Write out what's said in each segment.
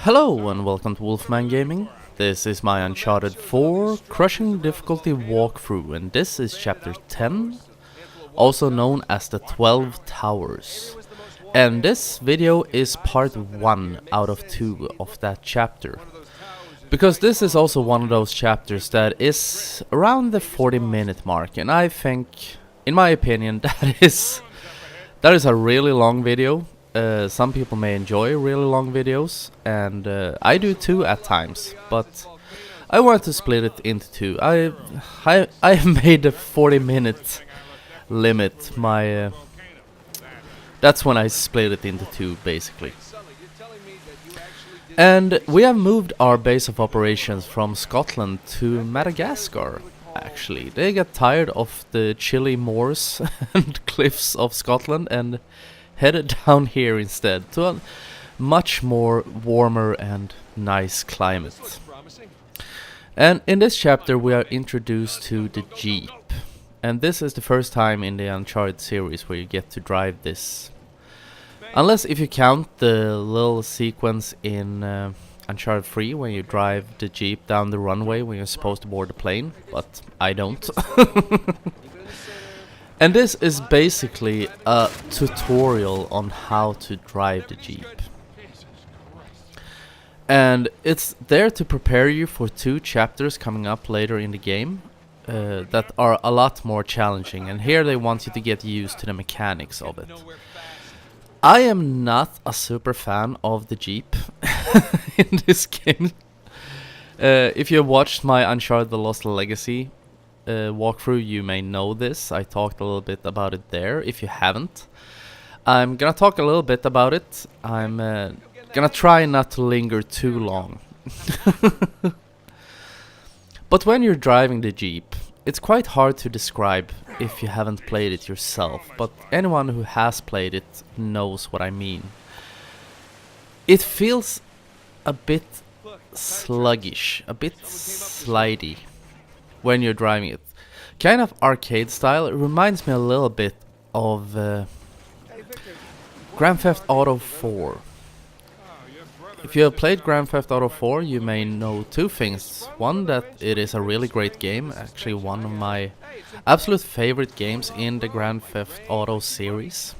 Hello and welcome to Wolfman Gaming. This is my Uncharted 4 Crushing Difficulty walkthrough, and this is chapter 10, also known as the 12 Towers. And this video is part 1 out of 2 of that chapter. Because this is also one of those chapters that is around the 40-minute mark, and I think, in my opinion, that is a really long video. Some people may enjoy really long videos, and I do too at times, but I want to split it into two. I made the 40-minute limit my that's when I split it into two, basically. And we have moved our base of operations from Scotland to Madagascar. Actually, they get tired of the chilly moors and cliffs of Scotland and headed down here instead to a much more warmer and nice climate. And in this chapter we are introduced to the Jeep, and this is the first time in the Uncharted series where you get to drive this. Unless if you count the little sequence in Uncharted 3 when you drive the Jeep down the runway when you're supposed to board the plane, but I don't. And this is basically a tutorial on how to drive the Jeep. And it's there to prepare you for 2 chapters coming up later in the game that are a lot more challenging. And here they want you to get used to the mechanics of it. I am not a super fan of the Jeep in this game. If you watched my Uncharted The Lost Legacy walkthrough, you may know this. I talked a little bit about it there. If you haven't, I'm gonna talk a little bit about it. I'm gonna try not to linger too long. But when you're driving the Jeep, it's quite hard to describe if you haven't played it yourself, but anyone who has played it knows what I mean. It feels a bit sluggish, a bit slidey when you're driving it. Kind of arcade style. It reminds me a little bit of Grand Theft Auto 4. If you have played Grand Theft Auto 4, you may know 2 things. One, that it is a really great game, actually one of my absolute favorite games in the Grand Theft Auto series.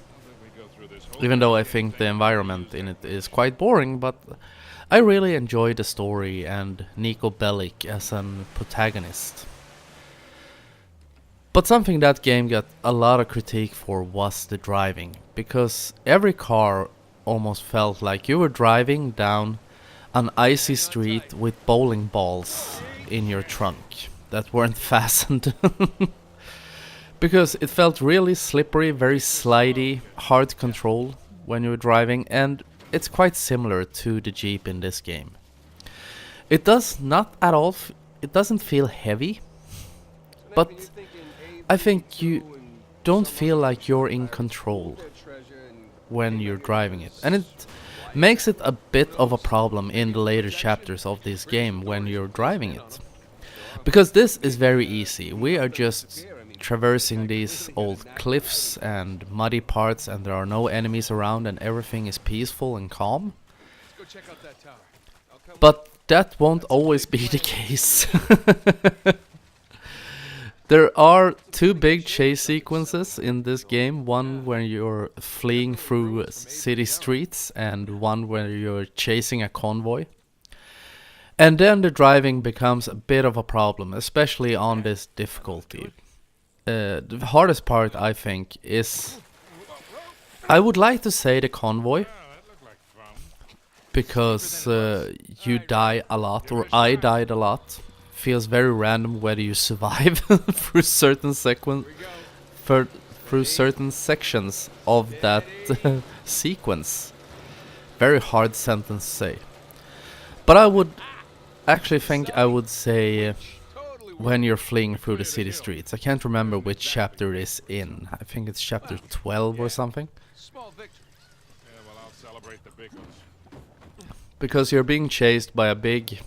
Even though I think the environment in it is quite boring, but I really enjoy the story and Nico Bellic as an protagonist. But something that game got a lot of critique for was the driving, because every car almost felt like you were driving down an icy street with bowling balls in your trunk that weren't fastened. Because it felt really slippery, very slidey, hard to control when you were driving, and it's quite similar to the Jeep in this game. It does not at all, it doesn't feel heavy, but I think you don't feel like you're in control when you're driving it. And it makes it a bit of a problem in the later chapters of this game when you're driving it. Because this is very easy. We are just traversing these old cliffs and muddy parts, and there are no enemies around, and everything is peaceful and calm. But that won't always be the case. There are 2 big chase sequences in this game, one where you're fleeing through city streets and one where you're chasing a convoy. And then the driving becomes a bit of a problem, especially on this difficulty. The hardest part, I think, is, I would like to say, the convoy, because you die a lot, or I died a lot. Feels very random whether you survive through certain through certain sections of that sequence. Very hard sentence to say. But I would actually think I would say when you're fleeing through the city streets. I can't remember which chapter it is in. I think it's chapter 12 or something. Because you're being chased by a big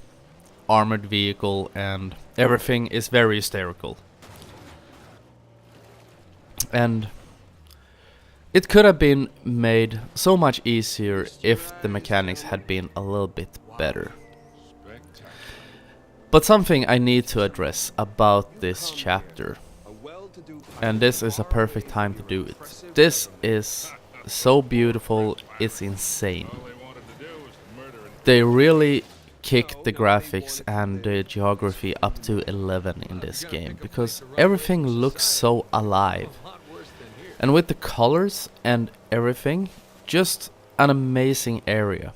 armored vehicle and everything is very hysterical. And It could have been made so much easier if the mechanics had been a little bit better. But something I need to address about this chapter, and this is a perfect time to do it. This is so beautiful, it's insane. They really kicked the graphics and the geography up to 11 in this game, because everything looks so alive. And with the colors and everything, just an amazing area.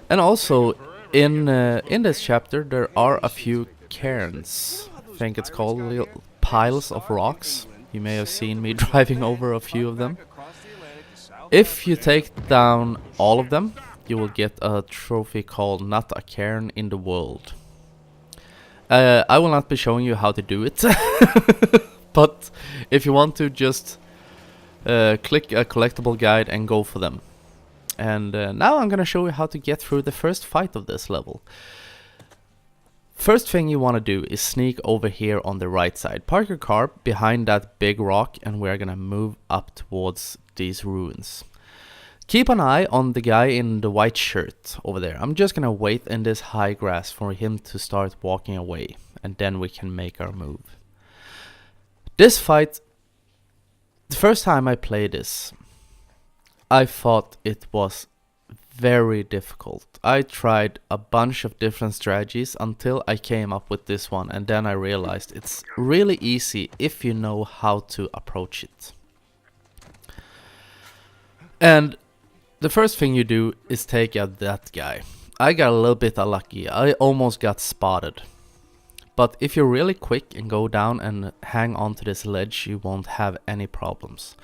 And also, in this chapter, there are a few cairns. I think it's called little piles of rocks. You may have seen me driving over a few of them. If you take down all of them, you will get a trophy called Not a Cairn in the World. I will not be showing you how to do it. But if you want to, just click a collectible guide and go for them. And now I'm gonna show you how to get through the first fight of this level. First thing you want to do is sneak over here on the right side. Park your car behind that big rock, and we're gonna move up towards these ruins. Keep an eye on the guy in the white shirt over there. I'm just gonna wait in this high grass for him to start walking away, and then we can make our move. This fight, the first time I played this, I thought it was very difficult. I tried a bunch of different strategies until I came up with this one, and then I realized it's really easy if you know how to approach it. And the first thing you do is take out that guy. I got a little bit unlucky. I almost got spotted. But if you're really quick and go down and hang onto this ledge, you won't have any problems.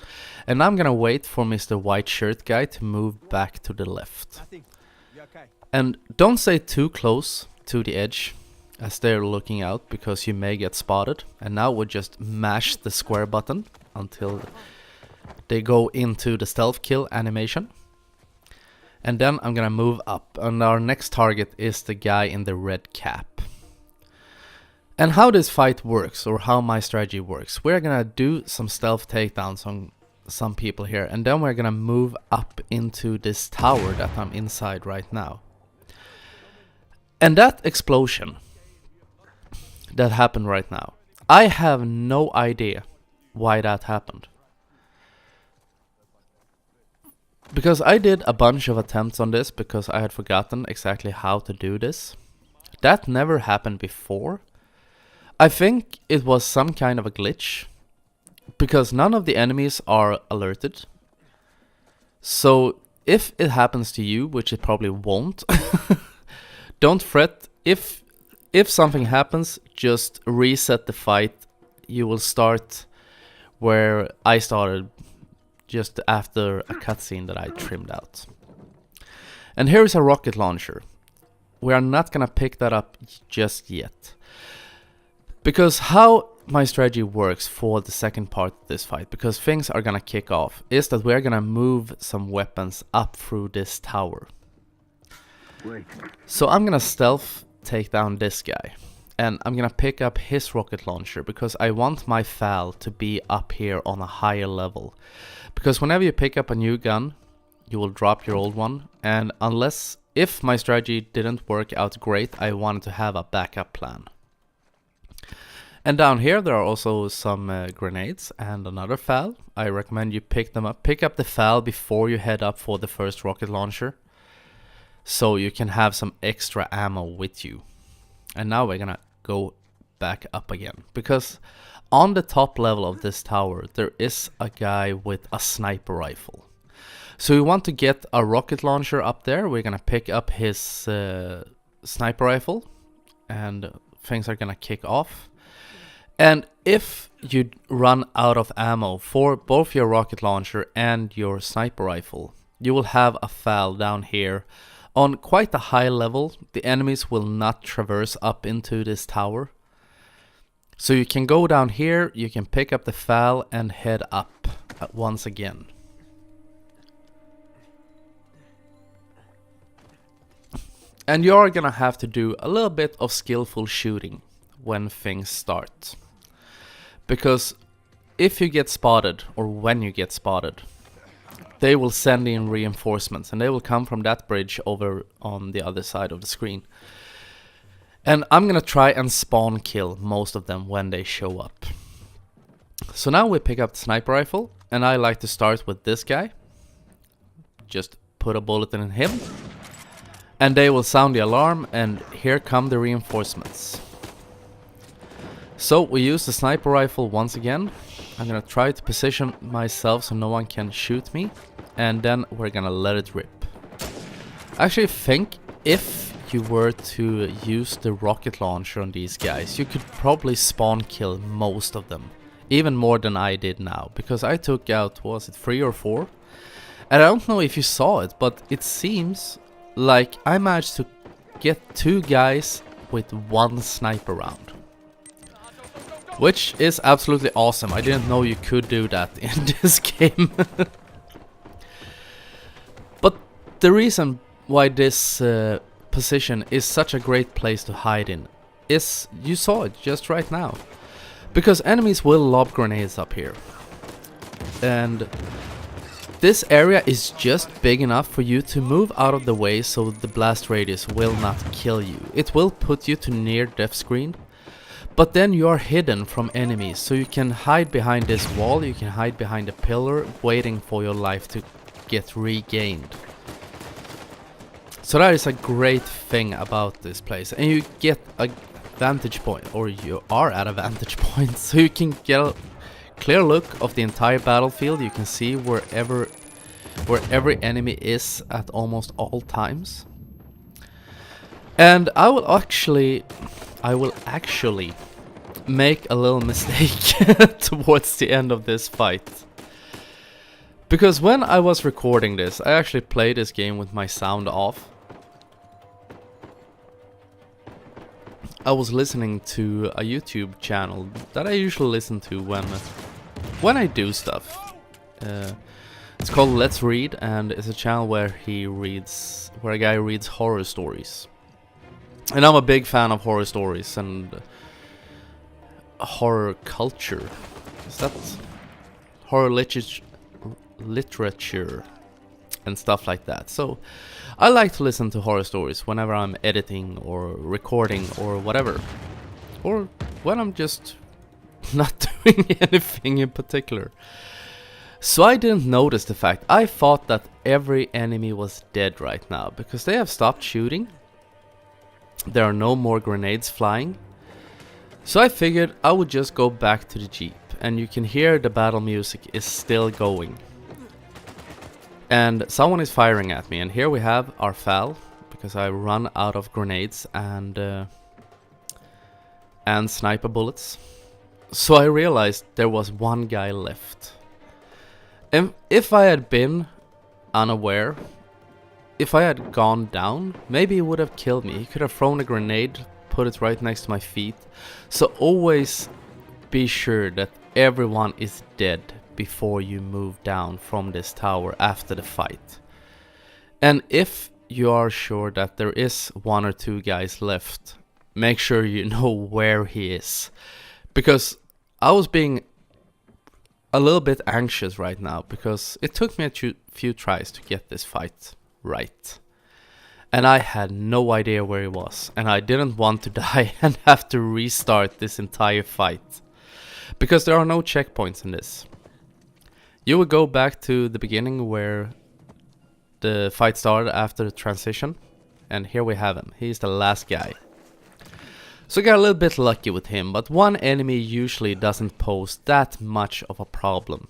And I'm gonna wait for Mr. White Shirt guy to move back to the left. And don't stay too close to the edge as they're looking out, because you may get spotted. And now we'll just mash the square button until they go into the stealth kill animation. And then I'm gonna move up, and our next target is the guy in the red cap. And how this fight works, or how my strategy works, we're gonna do some stealth takedowns on some people here, and then we're gonna move up into this tower that I'm inside right now. And that explosion that happened right now, I have no idea why that happened. Because I did a bunch of attempts on this because I had forgotten exactly how to do this. That never happened before. I think it was some kind of a glitch, because none of the enemies are alerted. So if it happens to you, which it probably won't, don't fret. If something happens, just reset the fight. You will start where I started, just after a cutscene that I trimmed out. And here is a rocket launcher. We are not gonna pick that up just yet. Because how my strategy works for the second part of this fight, because things are gonna kick off, is that we're gonna move some weapons up through this tower. So I'm gonna stealth take down this guy, and I'm gonna pick up his rocket launcher, because I want my FAL to be up here on a higher level. Because whenever you pick up a new gun, you will drop your old one, and if my strategy didn't work out great, I wanted to have a backup plan. And down here there are also some grenades and another FAL. I recommend you pick them up. Pick up the FAL before you head up for the first rocket launcher, so you can have some extra ammo with you. And now we're gonna go back up again, because on the top level of this tower there is a guy with a sniper rifle. So we want to get a rocket launcher up there. We're gonna pick up his sniper rifle, and things are gonna kick off. And if you run out of ammo for both your rocket launcher and your sniper rifle, you will have a FAL down here on quite a high level. The enemies will not traverse up into this tower. So you can go down here, you can pick up the FAL and head up once again. And you're gonna have to do a little bit of skillful shooting when things start. Because if you get spotted, or when you get spotted, they will send in reinforcements, and they will come from that bridge over on the other side of the screen. And I'm gonna try and spawn kill most of them when they show up. So now we pick up the sniper rifle, and I like to start with this guy. Just put a bullet in him, and they will sound the alarm, and here come the reinforcements. So we use the sniper rifle once again. I'm gonna try to position myself so no one can shoot me, and then we're gonna let it rip. I actually think if you were to use the rocket launcher on these guys, you could probably spawn kill most of them. Even more than I did now, because I took out, was it 3 or 4? And I don't know if you saw it, but it seems like I managed to get 2 guys with 1 sniper round. Which is absolutely awesome. I didn't know you could do that in this game. But the reason why this position is such a great place to hide in is, you saw it just right now. Because enemies will lob grenades up here. And this area is just big enough for you to move out of the way so the blast radius will not kill you. It will put you to near death screen. But then you are hidden from enemies, so you can hide behind this wall, you can hide behind a pillar, waiting for your life to get regained. So that is a great thing about this place, and you get a vantage point, or you are at a vantage point, so you can get a clear look of the entire battlefield. You can see where every enemy is at almost all times. And I will actually make a little mistake towards the end of this fight. Because when I was recording this, I actually played this game with my sound off. I was listening to a YouTube channel that I usually listen to when I do stuff. It's called Let's Read, and it's a channel where a guy reads horror stories. And I'm a big fan of horror stories and horror culture. Is that horror literature and stuff like that? So I like to listen to horror stories whenever I'm editing or recording or whatever, or when I'm just not doing anything in particular. So I didn't notice the fact. I thought that every enemy was dead right now because they have stopped shooting. There are no more grenades flying. So I figured I would just go back to the jeep, and you can hear the battle music is still going. And someone is firing at me, and here we have our FAL, because I run out of grenades and sniper bullets. So I realized there was one guy left. And if I had been unaware, if I had gone down, maybe he would have killed me. He could have thrown a grenade, put it right next to my feet. So always be sure that everyone is dead before you move down from this tower after the fight. And if you are sure that there is 1 or 2 guys left, make sure you know where he is. Because I was being a little bit anxious right now, because it took me a few tries to get this fight right. And I had no idea where he was, and I didn't want to die and have to restart this entire fight. Because there are no checkpoints in this. You will go back to the beginning where the fight started after the transition, and here we have him. He's the last guy. So I got a little bit lucky with him, but one enemy usually doesn't pose that much of a problem.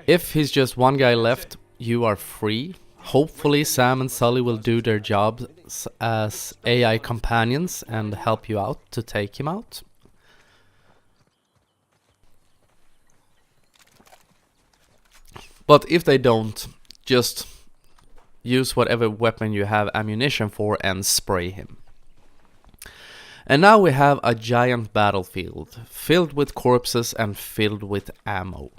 If he's just one guy left, you are free. Hopefully Sam and Sully will do their jobs as AI companions and help you out to take him out. But if they don't, just use whatever weapon you have ammunition for and spray him. And now we have a giant battlefield, filled with corpses and filled with ammo.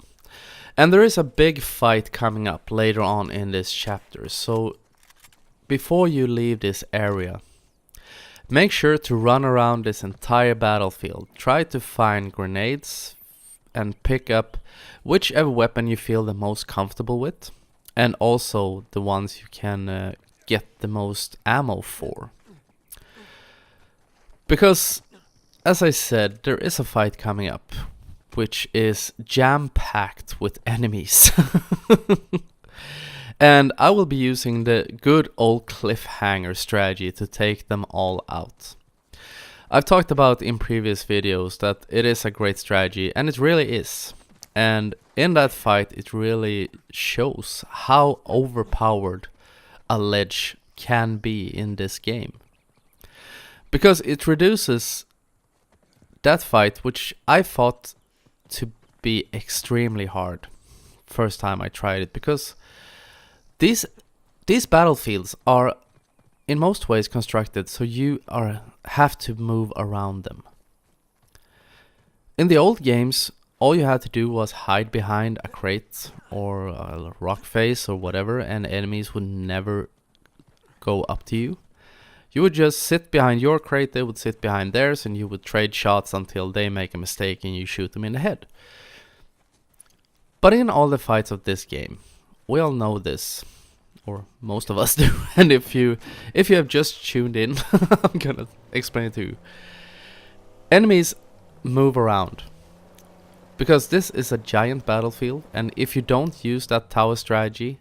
And there is a big fight coming up later on in this chapter, so before you leave this area, make sure to run around this entire battlefield. Try to find grenades and pick up whichever weapon you feel the most comfortable with, and also the ones you can get the most ammo for. Because, as I said, there is a fight coming up, which is jam-packed with enemies. And I will be using the good old cliffhanger strategy to take them all out. I've talked about in previous videos that it is a great strategy, and it really is. And in that fight it really shows how overpowered a ledge can be in this game. Because it reduces that fight, which I thought to be extremely hard first time I tried it, because these battlefields are in most ways constructed so you have to move around them. In the old games, all you had to do was hide behind a crate or a rock face or whatever, and enemies would never go up to you. You would just sit behind your crate, they would sit behind theirs, and you would trade shots until they make a mistake and you shoot them in the head. But in all the fights of this game, we all know this, or most of us do, and if you have just tuned in, I'm gonna explain it to you. Enemies move around, because this is a giant battlefield, and if you don't use that tower strategy,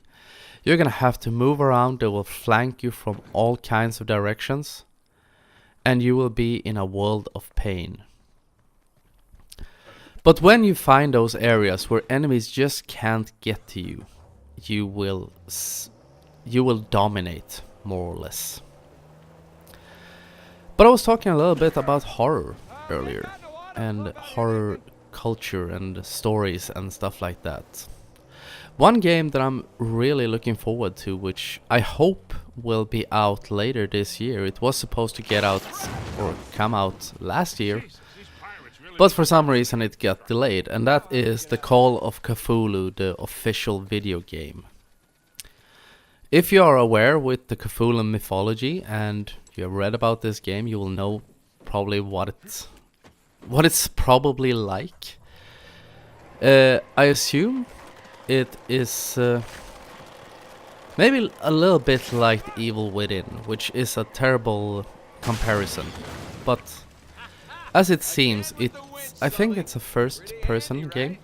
you're gonna have to move around. They will flank you from all kinds of directions, and you will be in a world of pain. But when you find those areas where enemies just can't get to you, you will dominate, more or less. But I was talking a little bit about horror earlier, and horror culture and stories and stuff like that. One game that I'm really looking forward to, which I hope will be out later this year. It was supposed to get out or come out last year, but for some reason it got delayed, and that is The Call of Cthulhu, the official video game. If you are aware with the Cthulhu mythology and you have read about this game, you will know probably what it's probably like. I assume it is maybe a little bit like The Evil Within, which is a terrible comparison, but as it seems, I think it's a first-person game,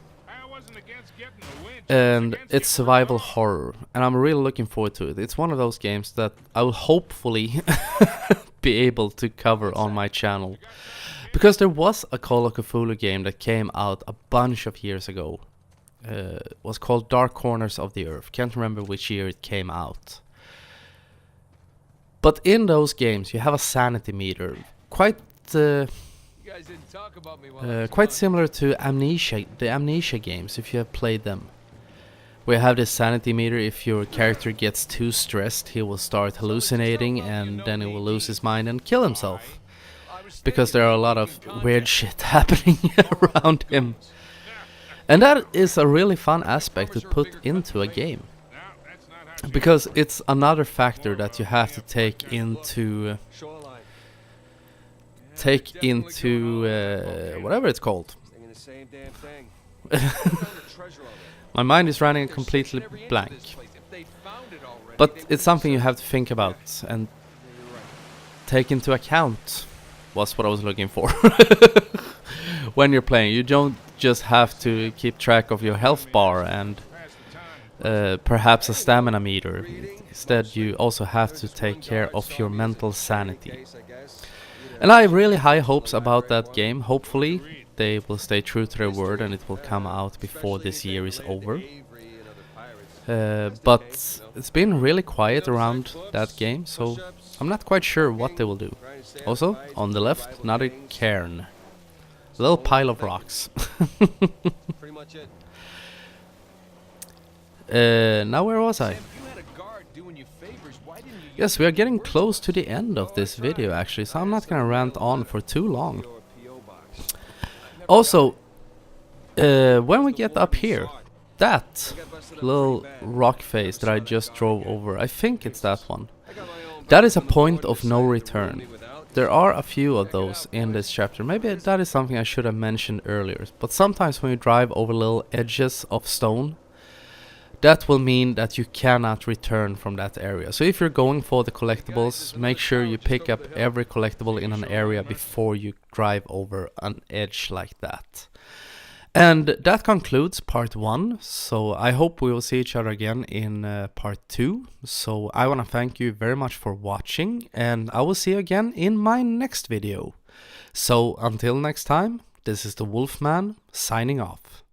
and it's survival horror, and I'm really looking forward to it. It's one of those games that I will hopefully be able to cover on my channel, because there was a Call of Cthulhu game that came out a bunch of years ago. It was called Dark Corners of the Earth. Can't remember which year it came out. But in those games you have a sanity meter, quite similar to the Amnesia games, if you have played them. We have this sanity meter. If your character gets too stressed, he will start hallucinating, and then he will lose his mind and kill himself, because there are a lot of weird shit happening around him. And that is a really fun aspect to put into a game, because it's another factor that you have to take into whatever it's called. My mind is running completely blank. But it's something you have to think about and take into account, was what I was looking for. When you're playing, you don't just have to keep track of your health bar and perhaps a stamina meter. Instead, you also have to take care of your mental sanity. And I have really high hopes about that game. Hopefully they will stay true to their word and it will come out before this year is over. But it's been really quiet around that game, so I'm not quite sure what they will do. Also, on the left, another cairn. A little pile of rocks. Now where was I? Yes, we are getting close to the end of this video actually, so I'm not gonna rant on for too long. Also, when we get up here, that little rock face that I just drove over, I think it's that one. That is a point of no return. There are a few of those in this chapter. Maybe that is something I should have mentioned earlier. But sometimes when you drive over little edges of stone, that will mean that you cannot return from that area. So if you're going for the collectibles, make sure you pick up every collectible in an area before you drive over an edge like that. And that concludes part 1, so I hope we will see each other again in part 2. So I want to thank you very much for watching, and I will see you again in my next video. So until next time, this is the Wolfman signing off.